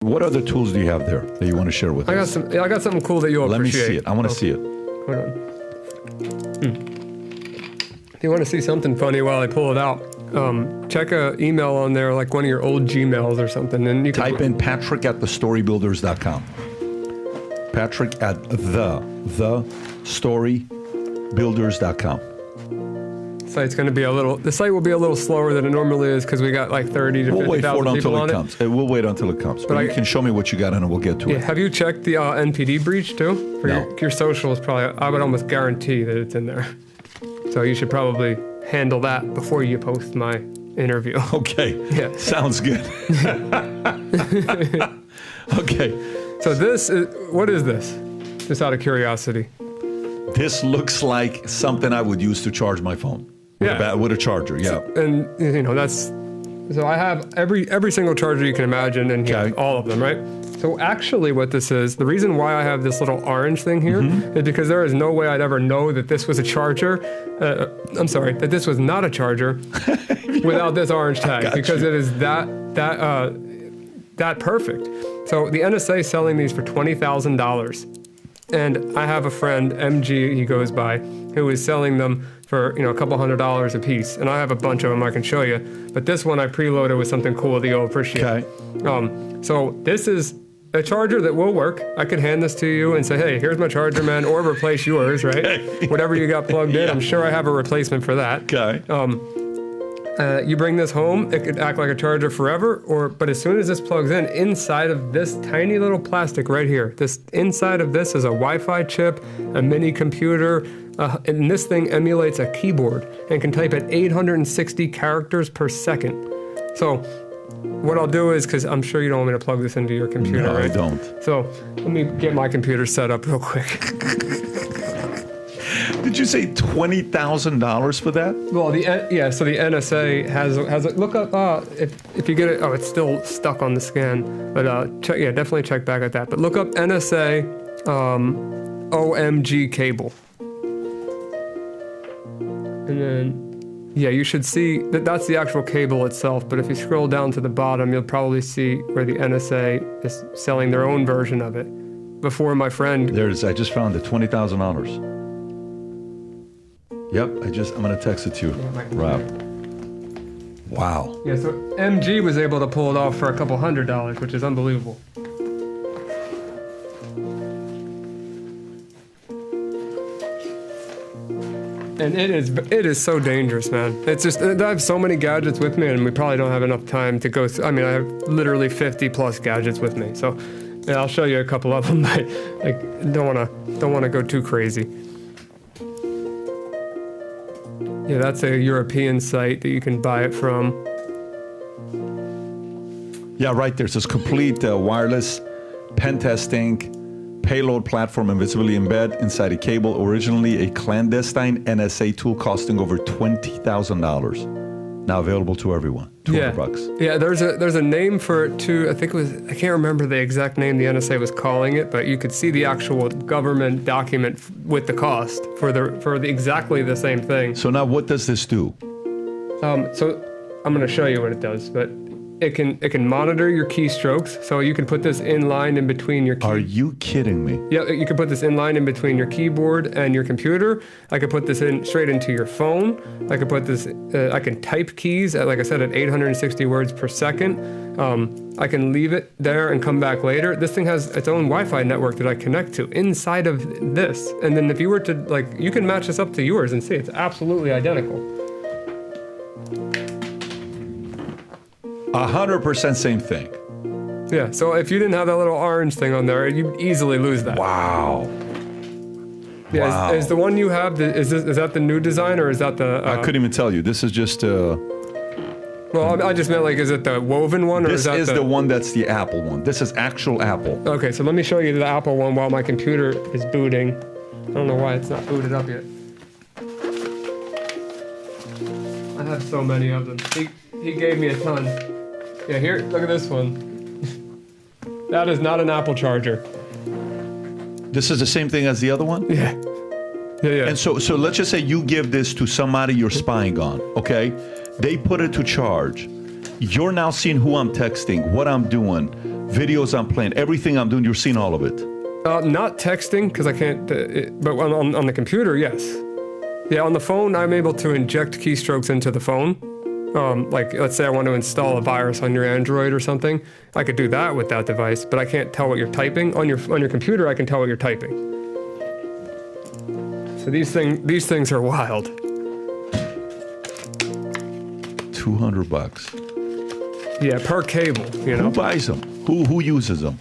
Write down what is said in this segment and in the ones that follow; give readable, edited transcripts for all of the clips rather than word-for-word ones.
What other tools do you have there that you want to share with us? I got something cool that you'll appreciate. Let me see it. I want to see it. Hold on. If you want to see something funny while I pull it out, check an email on there, like one of your old Gmails or something, and you can type in Patrick@thestorybuilders.com. Patrick at thestorybuilders.com. The site will be a little slower than it normally is because we got like 30 to 50,000 people on it. We'll wait until it comes. But you can show me what you got and we'll get to it. Have you checked the NPD breach too? For No. your social is probably, I would almost guarantee that it's in there. So you should probably handle that before you post my interview. Okay. Yeah. Sounds good. Okay. So what is this? Just out of curiosity. This looks like something I would use to charge my phone. With a charger, yeah. And so I have every single charger you can imagine in here, all of them, right? So actually what this is, the reason why I have this little orange thing here is because there is no way I'd ever know that this was a charger. That this was not a charger without this orange tag, because it is that perfect. So the NSA is selling these for $20,000. And I have a friend, MG, he goes by, who is selling them for a couple $100 a piece. And I have a bunch of them I can show you. But this one I preloaded with something cool that you'll appreciate. Okay. So this is a charger that will work. I could hand this to you and say, hey, here's my charger, man, or replace yours, right? Okay. Whatever you got plugged in, I'm sure I have a replacement for that. Okay. You bring this home, it could act like a charger forever, but as soon as this plugs in, inside of this tiny little plastic right here, inside of this is a Wi-Fi chip, a mini computer, and this thing emulates a keyboard and can type at 860 characters per second. So what I'll do is, because I'm sure you don't want me to plug this into your computer, no, right? I don't. So let me get my computer set up real quick. Did you say $20,000 for that? Well, so the NSA has look up if you get it. Oh, it's still stuck on the scan, but definitely check back at that. But look up NSA OMG cable, and then you should see that's the actual cable itself. But if you scroll down to the bottom, you'll probably see where the NSA is selling their own version of it. Before my friend, I just found it, $20,000. Yep, I'm going to text it to you, Rob. Wow. Yeah, so MG was able to pull it off for a couple $100, which is unbelievable. And it is so dangerous, man. It's just, I have so many gadgets with me, and we probably don't have enough time to go through. I mean, I have literally 50 plus gadgets with me. So I'll show you a couple of them, but I don't want to go too crazy. Yeah, that's a European site that you can buy it from. Yeah, right there. So it's complete wireless pen testing, payload platform, invisibility embed inside a cable. Originally a clandestine NSA tool costing over $20,000. Now available to everyone. $200. Yeah, there's a name for it too. I can't remember the exact name the NSA was calling it, but you could see the actual government document with the cost for exactly the same thing. So now what does this do? So I'm going to show you what it does, but it can monitor your keystrokes, so you can put this in line in between your Are you kidding me? Yeah, you can put this in line in between your keyboard and your computer. I could put this straight into your phone. I could put this, I can type keys at, like I said, at 860 words per second. I can leave it there and come back later. This thing has its own Wi-Fi network that I connect to inside of this. And then if you were to, you can match this up to yours and see it's absolutely identical. 100% same thing. Yeah, so if you didn't have that little orange thing on there, you'd easily lose that. Wow. Yeah, wow. Is the one you have, is that the new design, or is that the... I couldn't even tell you. This is just... well, I just meant, is it the woven one, or is that This is the one that's the Apple one. This is actual Apple. Okay, so let me show you the Apple one while my computer is booting. I don't know why it's not booted up yet. I have so many of them. He gave me a ton. Yeah, here, look at this one. That is not an Apple charger. This is the same thing as the other one? Yeah. Yeah. And so let's just say you give this to somebody you're spying on, okay? They put it to charge. You're now seeing who I'm texting, what I'm doing, videos I'm playing, everything I'm doing, you're seeing all of it. Not texting, because I can't, but on the computer, yes. Yeah, on the phone, I'm able to inject keystrokes into the phone. Like, let's say I want to install a virus on your Android or something. I could do that with that device, but I can't tell what you're typing. On your computer, I can tell what you're typing. So these things are wild. $200. Yeah, per cable, you know. Who buys them? Who uses them?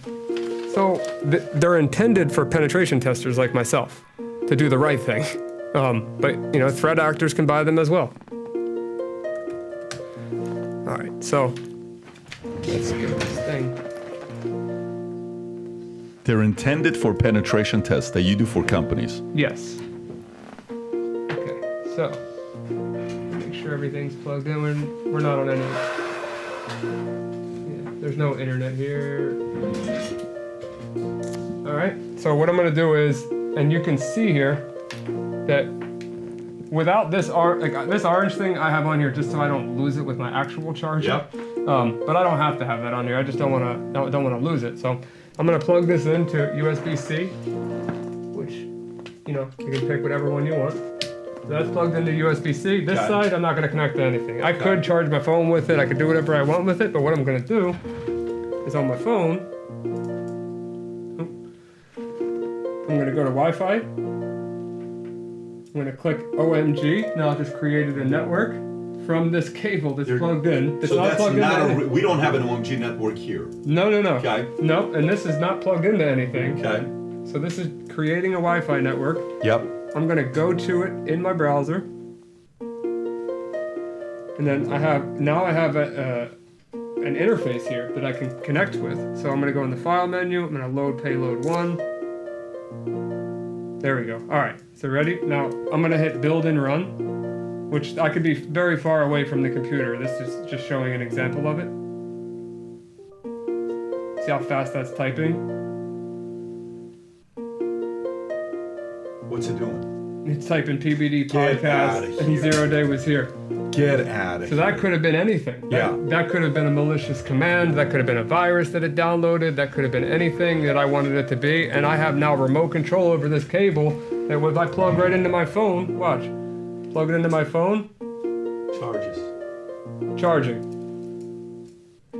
So they're intended for penetration testers like myself to do the right thing. But, you know, threat actors can buy them as well. All right, so let's get this thing. They're intended for penetration tests that you do for companies. Yes. Okay, so make sure everything's plugged in. We're not on any. Yeah, there's no internet here. All right, so what I'm gonna do is, and you can see here that without this orange thing I have on here just so I don't lose it with my actual charger. Yep. But I don't have to have that on here. I just don't wanna lose it. So I'm gonna plug this into USB-C, which, you know, you can pick whatever one you want. So that's plugged into USB-C. This side I'm not gonna connect to anything. I could charge my phone with it. I could do whatever I want with it. But what I'm gonna do is on my phone, I'm gonna go to Wi-Fi. I'm gonna click OMG. Now I've just created a network from this cable that's plugged in. It's not plugged into we don't have an OMG network here. No. Okay. No, and this is not plugged into anything. Okay. So this is creating a Wi-Fi network. Yep. I'm gonna go to it in my browser. And then I have an interface here that I can connect with. So I'm gonna go in the file menu, I'm gonna load payload 1. There we go. All right, so ready? Now I'm gonna hit build and run, which I could be very far away from the computer. This is just showing an example of it. See how fast that's typing? What's it doing? It's typing PBD Get outta podcast and here. 0 day was here. Get out of So here. that could have been anything. Yeah. That could have been a malicious command. That could have been a virus that it downloaded. That could have been anything that I wanted it to be. And I have now remote control over this cable that if I plug right into my phone, watch, plug it into my phone, Charges. charging.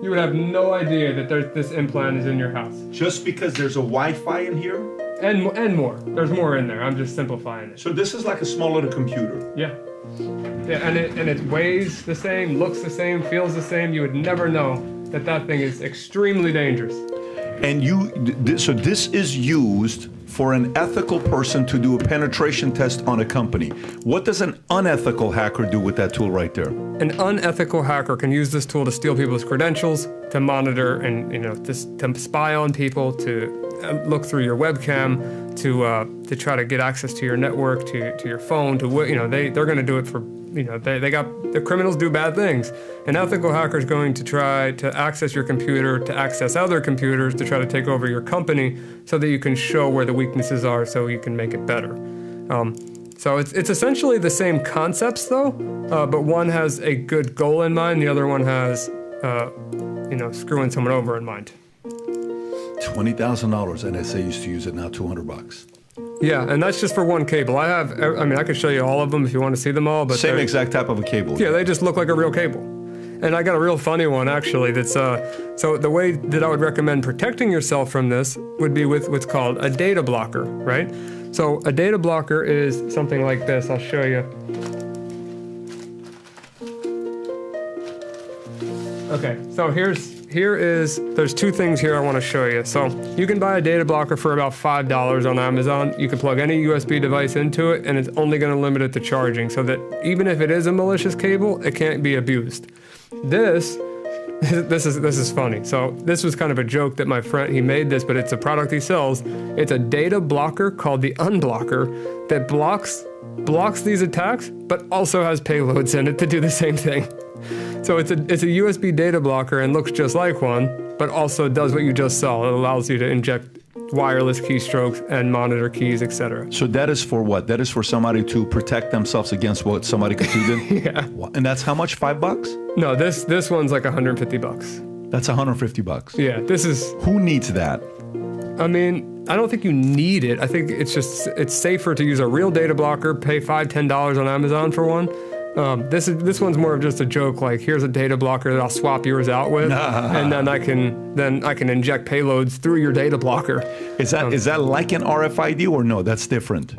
You would have no idea that this implant is in your house. Just because there's a Wi-Fi in here? And more. There's more in there. I'm just simplifying it. So this is like a small little computer. Yeah. Yeah, and it weighs the same, looks the same, feels the same. You would never know that thing is extremely dangerous. And so this is used for an ethical person to do a penetration test on a company. What does an unethical hacker do with that tool right there? An unethical hacker can use this tool to steal people's credentials, to monitor and, you know, to spy on people, to look through your webcam, to try to get access to your network, to your phone, they're going to do it for, you know, the criminals do bad things. An ethical hacker is going to try to access your computer, to access other computers, to try to take over your company so that you can show where the weaknesses are so you can make it better. So it's essentially the same concepts though, but one has a good goal in mind, the other one has, screwing someone over in mind. $20,000 NSA used to use it, now $200. Yeah, and that's just for one cable. I could show you all of them if you want to see them all, but Same exact type of a cable. Yeah, they just look like a real cable. And I got a real funny one actually that's, so the way that I would recommend protecting yourself from this would be with what's called a data blocker, right? So a data blocker is something like this. I'll show you. Okay, so there's two things here I want to show you. So you can buy a data blocker for about $5 on Amazon. You can plug any USB device into it and it's only going to limit it to charging so that even if it is a malicious cable, it can't be abused. This is funny. So this was kind of a joke that my friend, he made this, but it's a product he sells. It's a data blocker called the Unblocker that blocks these attacks, but also has payloads in it to do the same thing. So it's a USB data blocker and looks just like one, but also does what you just saw. It allows you to inject wireless keystrokes and monitor keys, etc. So that is for what? That is for somebody to protect themselves against what somebody could do then? Yeah. And that's how much? $5? No, this one's like $150. That's $150. Yeah, this is. Who needs that? I mean, I don't think you need it. I think it's safer to use a real data blocker. Pay $5-10 on Amazon for one. This one's more of just a joke. Like, here's a data blocker that I'll swap yours out with, and then I can inject payloads through your data blocker. Is that like an RFID or no? That's different.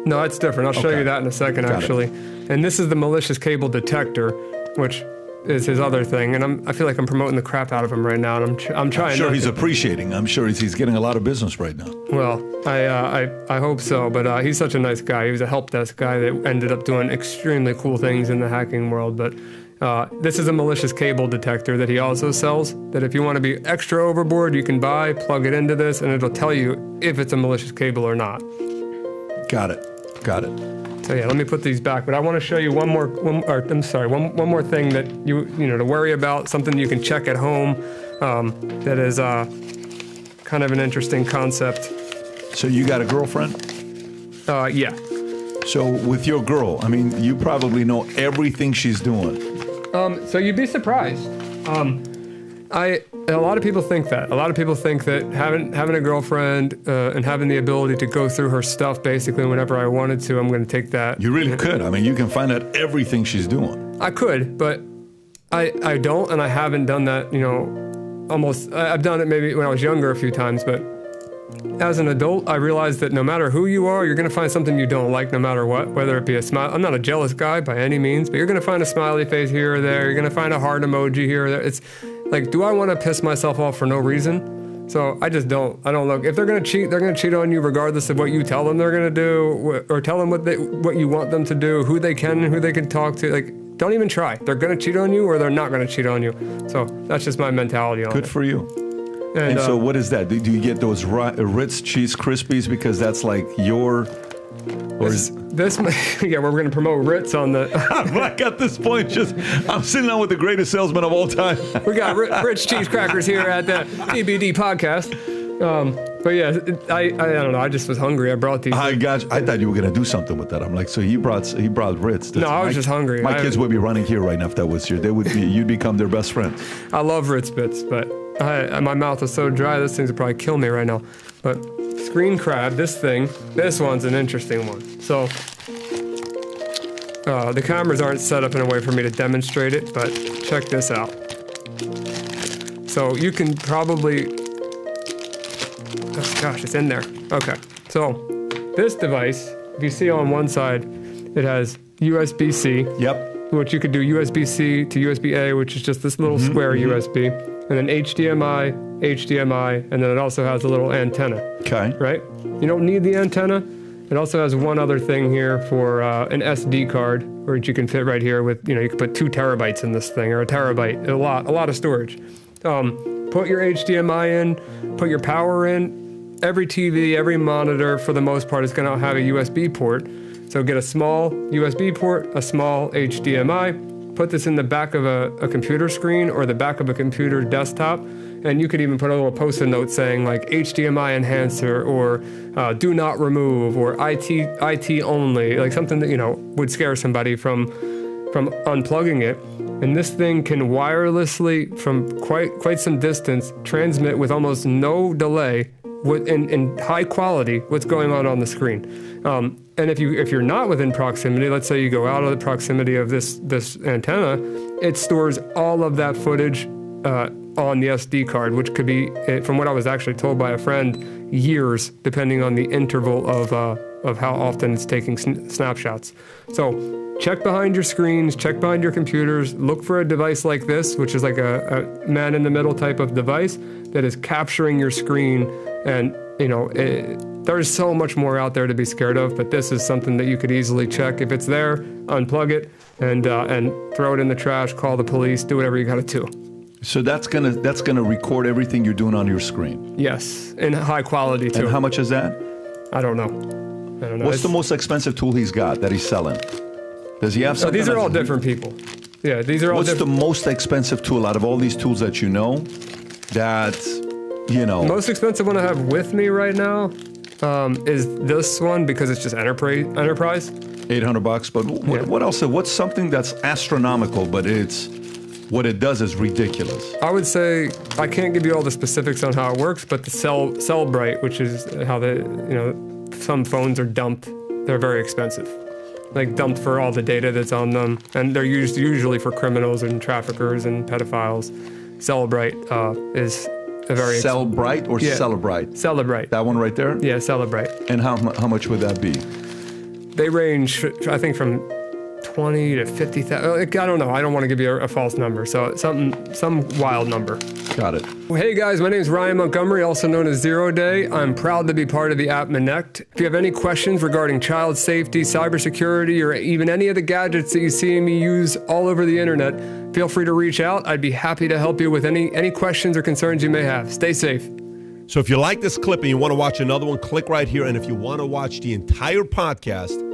No, it's different. I'll show you that in a second, actually. And this is the malicious cable detector, which is his other thing. And I feel like I'm promoting the crap out of him right now. And I'm trying. I'm sure he's appreciating. I'm sure he's getting a lot of business right now. Well, I hope so. But he's such a nice guy. He was a help desk guy that ended up doing extremely cool things in the hacking world. But this is a malicious cable detector that he also sells. That if you want to be extra overboard, you can buy, plug it into this, and it'll tell you if it's a malicious cable or not. Got it. So yeah, let me put these back. But I want to show you one more thing that you to worry about, something you can check at home. That is kind of an interesting concept. So you got a girlfriend? Yeah. So with your girl, I mean, you probably know everything she's doing. So you'd be surprised. A lot of people think that. A lot of people think that having a girlfriend and having the ability to go through her stuff basically whenever I wanted to, I'm going to take that. You really could. I mean, you can find out everything she's doing. I could, but I don't, and I haven't done that, almost. I've done it maybe when I was younger a few times, but as an adult, I realized that no matter who you are, you're going to find something you don't like no matter what, whether it be a smile. I'm not a jealous guy by any means, but you're going to find a smiley face here or there. You're going to find a heart emoji here or there. It's like, do I want to piss myself off for no reason? So I just don't. I don't look. If they're going to cheat, they're going to cheat on you regardless of what you tell them they're going to do, or tell them what you want them to do, who they can and who they can talk to. Like, don't even try. They're going to cheat on you or they're not going to cheat on you. So that's just my mentality on it. Good for you. And so what is that? Do you get those Ritz cheese Krispies because that's like your... Yeah, we're going to promote Ritz on the... Like at this point, I'm sitting down with the greatest salesman of all time. We got Ritz cheese crackers here at the DBD podcast. But yeah, I don't know. I just was hungry. I brought these. I thought you were gonna do something with that. I'm like, so he brought Ritz. No, I was just hungry. My kids would be running here right now if that was here. You'd become their best friend. I love Ritz bits, but my mouth is so dry. This thing's would probably kill me right now. But screen crab, this one's an interesting one. So the cameras aren't set up in a way for me to demonstrate it, but check this out. So you can probably. Oh, gosh, it's in there. Okay, so this device, if you see on one side, it has USB-C. Yep. Which you could do USB-C to USB-A, which is just this little square USB, and then HDMI, and then it also has a little antenna. Okay. Right? You don't need the antenna. It also has one other thing here for an SD card, which you can fit right here with, you can put 2 terabytes in this thing, or a terabyte, a lot of storage. Put your HDMI in, put your power in. Every TV, every monitor, for the most part, is going to have a USB port. So get a small USB port, a small HDMI, put this in the back of a computer screen or the back of a computer desktop, and you could even put a little post-it note saying like HDMI enhancer or do not remove or IT only, like something that, would scare somebody from unplugging it. And this thing can wirelessly, from quite some distance, transmit with almost no delay, in high quality, what's going on the screen. And if you're not within proximity, let's say you go out of the proximity of this antenna, it stores all of that footage on the SD card, which could be, from what I was actually told by a friend, years, depending on the interval of how often it's taking snapshots. So check behind your screens, check behind your computers, look for a device like this, which is like a man-in-the-middle type of device that is capturing your screen. And, there's so much more out there to be scared of, but this is something that you could easily check. If it's there, unplug it and throw it in the trash, call the police, do whatever you got to do. So that's gonna record everything you're doing on your screen. Yes, in high quality too. And how much is that? I don't know. What's the most expensive tool he's got that he's selling? Does he have something? These are all different people. Yeah, these are all. What's the most expensive tool out of all these tools that you know? That most expensive one I have with me right now is this one because it's just enterprise. $800. But what else? What's something that's astronomical, but it's what it does is ridiculous. I would say I can't give you all the specifics on how it works, but the Cellbrite, which is how some phones are dumped, they're very expensive. Like dumped for all the data that's on them, and they're used usually for criminals and traffickers and pedophiles. Cellbrite is a very Cellbrite or Celebrite? Cellbrite. That one right there? Yeah, Cellbrite. And how much would that be? They range, I think, from 20 to 50,000. I don't know. I don't want to give you a false number. So some wild number. Got it. Well, hey guys, my name is Ryan Montgomery, also known as Zero Day. I'm proud to be part of the app Minect. If you have any questions regarding child safety, cybersecurity, or even any of the gadgets that you see me use all over the internet, feel free to reach out. I'd be happy to help you with any questions or concerns you may have. Stay safe. So if you like this clip and you want to watch another one, click right here. And if you want to watch the entire podcast,